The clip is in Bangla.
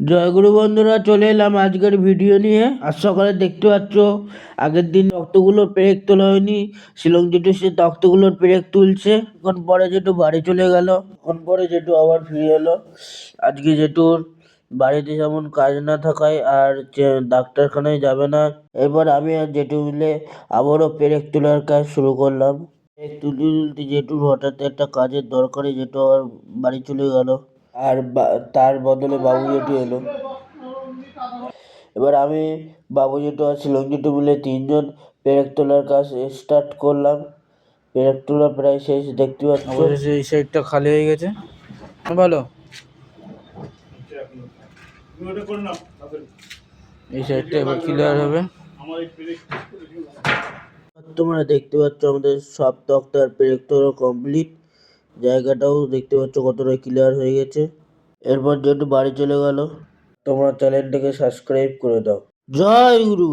জয়গুরু বন্ধুরা, চলে এলাম আজকের ভিডিও নিয়ে। আজ সকালে দেখতে পাচ্ছ আগের দিন রক্তগুলোর পেরেক তোলা হয়নি, শিলং জেঠু সে রক্তগুলোর পেরেক তুলছে। এখন পরে জেঠু বাড়ি চলে গেল, এখন পরে জেঠু আবার ফিরে এলো। আজকে জেঠুর বাড়িতে যেমন কাজ না থাকায় আর ডাক্তারখানায় যাবে না। এবার আমি আর জেঠু মিলে আবারও পেরেক তোলার কাজ শুরু করলাম। পেরেক তুলতে তুলতে জেঠুর হঠাৎ একটা কাজের দরকারে জেঠু আবার বাড়ি চলে গেল, আর তার বদলে বাবু জেঠু এলো। এবার আমি, বাবু জেঠু আর শিলং জেঠু মিলে তিনজন পেরেক তোলার কাজ স্টার্ট করলাম। পেরেক তোলা প্রায় শেষ, দেখতে পাচ্ছ। অবশেষে এই সাইডটা খালি হয়ে গেছে। ভালো, এই সাইডটা এবার ক্লিয়ার হবে। তোমরা দেখতে পাচ্ছ আমাদের সব তক্তার পেরেক তোলা কমপ্লিট। জায়গাটাও দেখতে পাচ্ছ কতটা ক্লিয়ার হয়ে গেছে। এরপর যেহেতু বাড়ি চলে গেল, তোমরা চ্যানেলটাকে সাবস্ক্রাইব করে দাও। জয় গুরু।